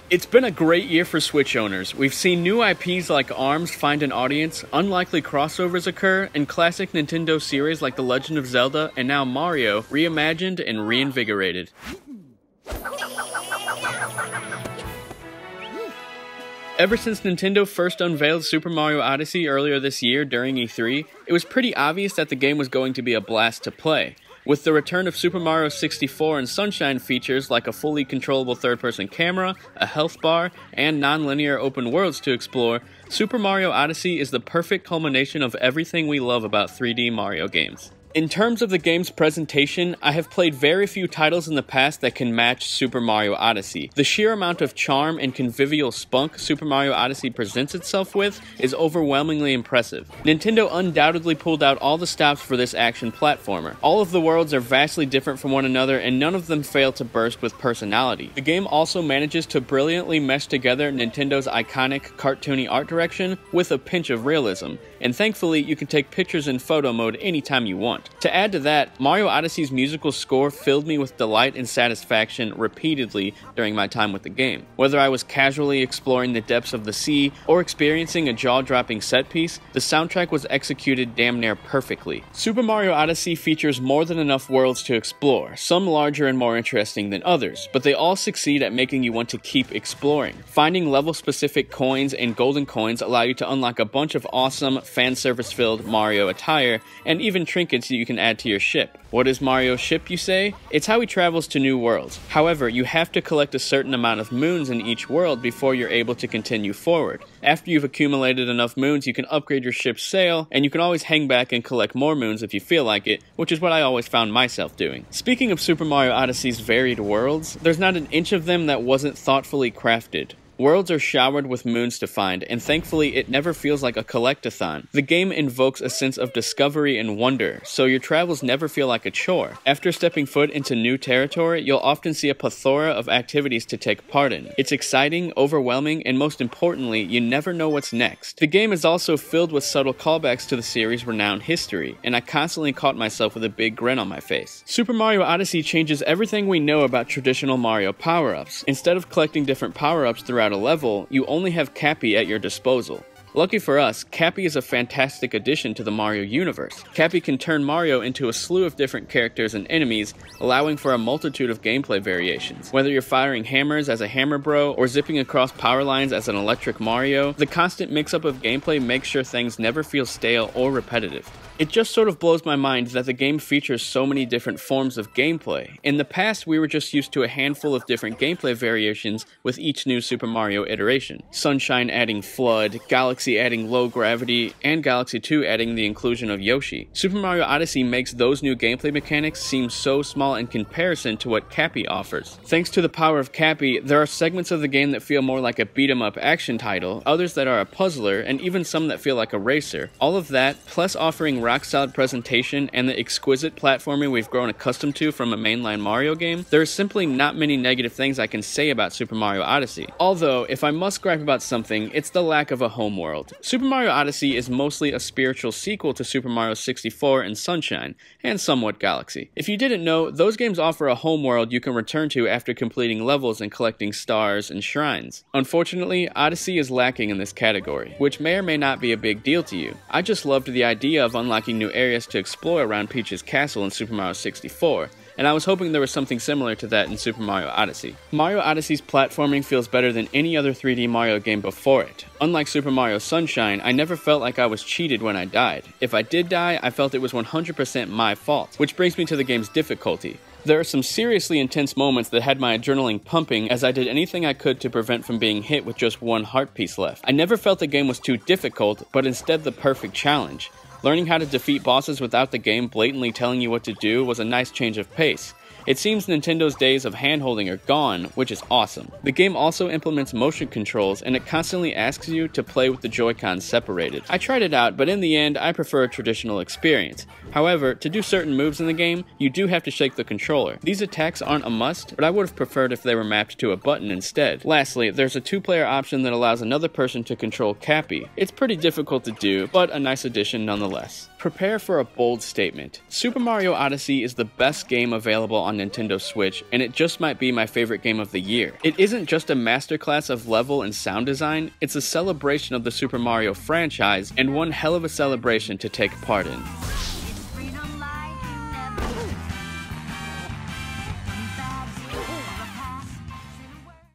It's been a great year for Switch owners. We've seen new IPs like ARMS find an audience, unlikely crossovers occur, and classic Nintendo series like The Legend of Zelda and now Mario reimagined and reinvigorated. Ever since Nintendo first unveiled Super Mario Odyssey earlier this year during E3, it was pretty obvious that the game was going to be a blast to play. With the return of Super Mario 64 and Sunshine features like a fully controllable third-person camera, a health bar, and non-linear open worlds to explore, Super Mario Odyssey is the perfect culmination of everything we love about 3D Mario games. In terms of the game's presentation, I have played very few titles in the past that can match Super Mario Odyssey. The sheer amount of charm and convivial spunk Super Mario Odyssey presents itself with is overwhelmingly impressive. Nintendo undoubtedly pulled out all the stops for this action platformer. All of the worlds are vastly different from one another and none of them fail to burst with personality. The game also manages to brilliantly mesh together Nintendo's iconic cartoony art direction with a pinch of realism, and thankfully you can take pictures in photo mode anytime you want. To add to that, Mario Odyssey's musical score filled me with delight and satisfaction repeatedly during my time with the game. Whether I was casually exploring the depths of the sea or experiencing a jaw-dropping set piece, the soundtrack was executed damn near perfectly. Super Mario Odyssey features more than enough worlds to explore, some larger and more interesting than others, but they all succeed at making you want to keep exploring. Finding level-specific coins and golden coins allow you to unlock a bunch of awesome, fan service-filled Mario attire, and even trinkets you can add to your ship. What is Mario's ship, you say? It's how he travels to new worlds. However, you have to collect a certain amount of moons in each world before you're able to continue forward. After you've accumulated enough moons, you can upgrade your ship's sail, and you can always hang back and collect more moons if you feel like it, which is what I always found myself doing. Speaking of Super Mario Odyssey's varied worlds, there's not an inch of them that wasn't thoughtfully crafted. Worlds are showered with moons to find, and thankfully it never feels like a collect-a-thon. The game invokes a sense of discovery and wonder, so your travels never feel like a chore. After stepping foot into new territory, you'll often see a plethora of activities to take part in. It's exciting, overwhelming, and most importantly, you never know what's next. The game is also filled with subtle callbacks to the series' renowned history, and I constantly caught myself with a big grin on my face. Super Mario Odyssey changes everything we know about traditional Mario power-ups. Instead of collecting different power-ups throughout a level, you only have Cappy at your disposal. Lucky for us, Cappy is a fantastic addition to the Mario universe. Cappy can turn Mario into a slew of different characters and enemies, allowing for a multitude of gameplay variations. Whether you're firing hammers as a Hammer Bro, or zipping across power lines as an Electric Mario, the constant mix-up of gameplay makes sure things never feel stale or repetitive. It just sort of blows my mind that the game features so many different forms of gameplay. In the past, we were just used to a handful of different gameplay variations with each new Super Mario iteration. Sunshine adding Flood, Galaxy adding Low Gravity, and Galaxy 2 adding the inclusion of Yoshi. Super Mario Odyssey makes those new gameplay mechanics seem so small in comparison to what Cappy offers. Thanks to the power of Cappy, there are segments of the game that feel more like a beat-em-up action title, others that are a puzzler, and even some that feel like a racer. All of that, plus offering rock-solid presentation and the exquisite platforming we've grown accustomed to from a mainline Mario game, there are simply not many negative things I can say about Super Mario Odyssey. Although, if I must gripe about something, it's the lack of a home world. Super Mario Odyssey is mostly a spiritual sequel to Super Mario 64 and Sunshine, and somewhat Galaxy. If you didn't know, those games offer a home world you can return to after completing levels and collecting stars and shrines. Unfortunately, Odyssey is lacking in this category, which may or may not be a big deal to you. I just loved the idea of unlocking new areas to explore around Peach's castle in Super Mario 64, and I was hoping there was something similar to that in Super Mario Odyssey. Mario Odyssey's platforming feels better than any other 3D Mario game before it. Unlike Super Mario Sunshine, I never felt like I was cheated when I died. If I did die, I felt it was 100% my fault, which brings me to the game's difficulty. There are some seriously intense moments that had my adrenaline pumping as I did anything I could to prevent from being hit with just one heart piece left. I never felt the game was too difficult, but instead the perfect challenge. Learning how to defeat bosses without the game blatantly telling you what to do was a nice change of pace. It seems Nintendo's days of hand-holding are gone, which is awesome. The game also implements motion controls, and it constantly asks you to play with the Joy-Cons separated. I tried it out, but in the end, I prefer a traditional experience. However, to do certain moves in the game, you do have to shake the controller. These attacks aren't a must, but I would have preferred if they were mapped to a button instead. Lastly, there's a 2-player option that allows another person to control Cappy. It's pretty difficult to do, but a nice addition nonetheless. Prepare for a bold statement. Super Mario Odyssey is the best game available on Nintendo Switch, and it just might be my favorite game of the year. It isn't just a masterclass of level and sound design, it's a celebration of the Super Mario franchise, and one hell of a celebration to take part in.